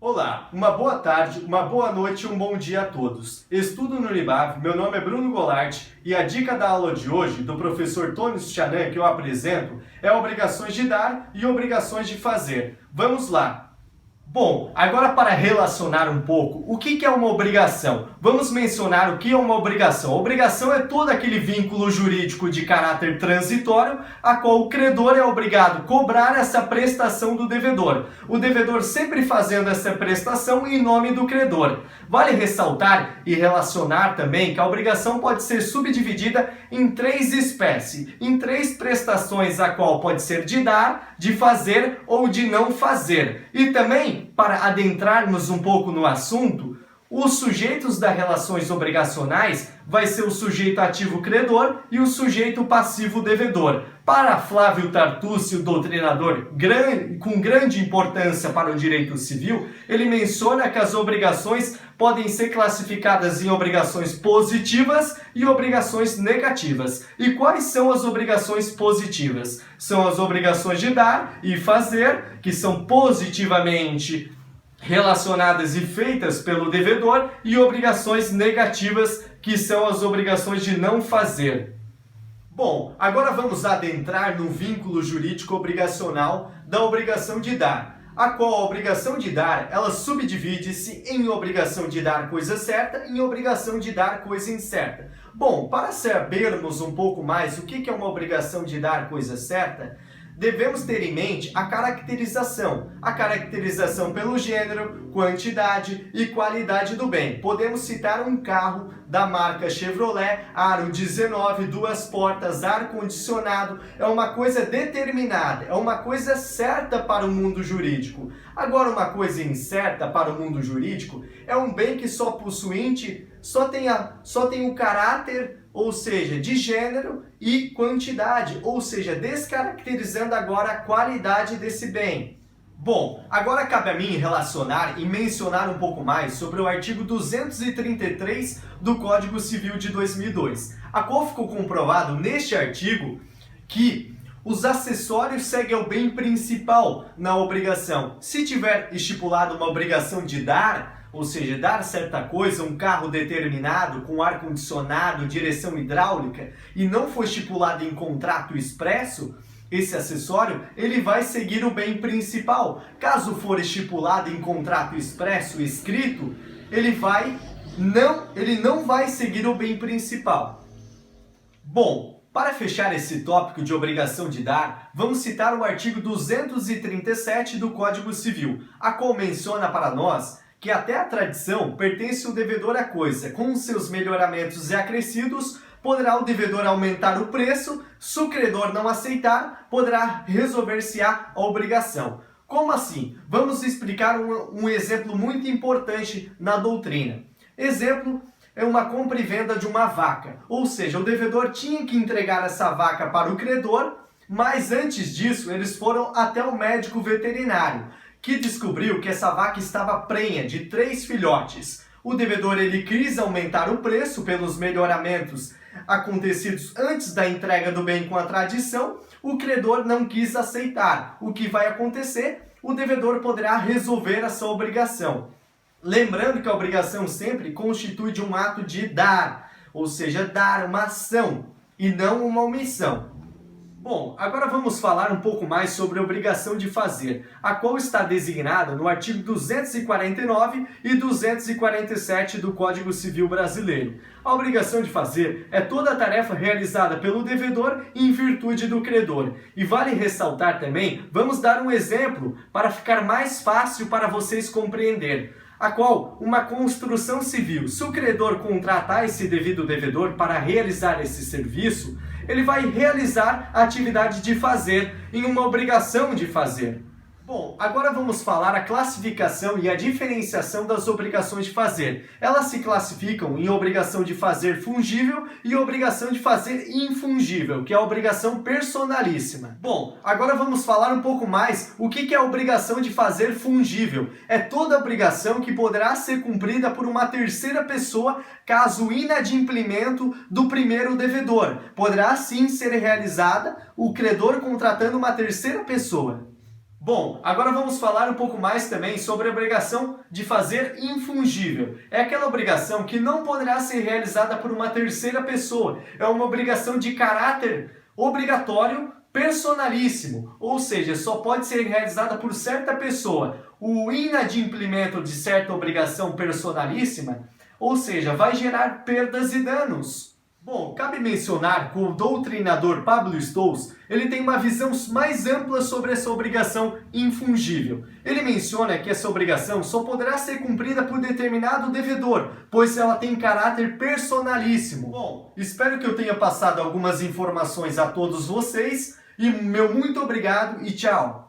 Olá, uma boa tarde, uma boa noite e um bom dia a todos. Estudo no Unibave, meu nome é Bruno Goulart e a dica da aula de hoje, do professor Tony Chanan, que eu apresento, é obrigações de dar e obrigações de fazer. Vamos lá! Bom, agora para relacionar um pouco, o que é uma obrigação? Vamos mencionar o que é uma obrigação. Obrigação é todo aquele vínculo jurídico de caráter transitório, a qual o credor é obrigado a cobrar essa prestação do devedor. O devedor sempre fazendo essa prestação em nome do credor. Vale ressaltar e relacionar também que a obrigação pode ser subdividida em três espécies, em três prestações, a qual pode ser de dar, de fazer ou de não fazer. E também, para adentrarmos um pouco no assunto, os sujeitos das relações obrigacionais vai ser o sujeito ativo credor e o sujeito passivo devedor. Para Flávio Tartucci, o doutrinador com grande importância para o direito civil, ele menciona que as obrigações podem ser classificadas em obrigações positivas e obrigações negativas. E quais são as obrigações positivas? São as obrigações de dar e fazer, que são positivamente relacionadas e feitas pelo devedor, e obrigações negativas, que são as obrigações de não fazer. Bom, agora vamos adentrar no vínculo jurídico obrigacional da obrigação de dar, a qual a obrigação de dar, ela subdivide-se em obrigação de dar coisa certa e em obrigação de dar coisa incerta. Bom, para sabermos um pouco mais o que é uma obrigação de dar coisa certa, devemos ter em mente a caracterização pelo gênero, quantidade e qualidade do bem. Podemos citar um carro da marca Chevrolet, aro 19, duas portas, ar-condicionado, é uma coisa determinada, é uma coisa certa para o mundo jurídico. Agora, uma coisa incerta para o mundo jurídico é um bem que só possuinte só tem o caráter, ou seja, de gênero e quantidade, ou seja, descaracterizando agora a qualidade desse bem. Bom, agora cabe a mim relacionar e mencionar um pouco mais sobre o artigo 233 do Código Civil de 2002, a qual ficou comprovado neste artigo que os acessórios seguem ao bem principal na obrigação. Se tiver estipulado uma obrigação de dar, ou seja, dar certa coisa, um carro determinado, com ar-condicionado, direção hidráulica, e não for estipulado em contrato expresso, esse acessório, ele vai seguir o bem principal. Caso for estipulado em contrato expresso escrito, ele não vai seguir o bem principal. Bom, para fechar esse tópico de obrigação de dar, vamos citar o artigo 237 do Código Civil, a qual menciona para nós que até a tradição pertence o devedor à coisa. Com seus melhoramentos e acrescidos, poderá o devedor aumentar o preço, se o credor não aceitar, poderá resolver-se-á a obrigação. Como assim? Vamos explicar um exemplo muito importante na doutrina. Exemplo é uma compra e venda de uma vaca, ou seja, o devedor tinha que entregar essa vaca para o credor, mas antes disso eles foram até o médico veterinário, que descobriu que essa vaca estava prenha de 3 filhotes. O devedor ele quis aumentar o preço pelos melhoramentos acontecidos antes da entrega do bem com a tradição, o credor não quis aceitar. O que vai acontecer? O devedor poderá resolver essa obrigação. Lembrando que a obrigação sempre constitui de um ato de dar, ou seja, dar uma ação e não uma omissão. Bom, agora vamos falar um pouco mais sobre a obrigação de fazer, a qual está designada no artigo 249 e 247 do Código Civil Brasileiro. A obrigação de fazer é toda a tarefa realizada pelo devedor em virtude do credor. E vale ressaltar também, vamos dar um exemplo para ficar mais fácil para vocês compreenderem, a qual uma construção civil, se o credor contratar esse devido devedor para realizar esse serviço, ele vai realizar a atividade de fazer em uma obrigação de fazer. Bom, agora vamos falar a classificação e a diferenciação das obrigações de fazer. Elas se classificam em obrigação de fazer fungível e obrigação de fazer infungível, que é a obrigação personalíssima. Bom, agora vamos falar um pouco mais o que é a obrigação de fazer fungível. É toda obrigação que poderá ser cumprida por uma terceira pessoa caso inadimplemento do primeiro devedor. Poderá sim ser realizada o credor contratando uma terceira pessoa. Bom, agora vamos falar um pouco mais também sobre a obrigação de fazer infungível. É aquela obrigação que não poderá ser realizada por uma terceira pessoa. É uma obrigação de caráter obrigatório personalíssimo, ou seja, só pode ser realizada por certa pessoa. O inadimplemento de certa obrigação personalíssima, ou seja, vai gerar perdas e danos. Bom, cabe mencionar que o doutrinador Pablo Stolz, ele tem uma visão mais ampla sobre essa obrigação infungível. Ele menciona que essa obrigação só poderá ser cumprida por determinado devedor, pois ela tem caráter personalíssimo. Bom, espero que eu tenha passado algumas informações a todos vocês e meu muito obrigado e tchau!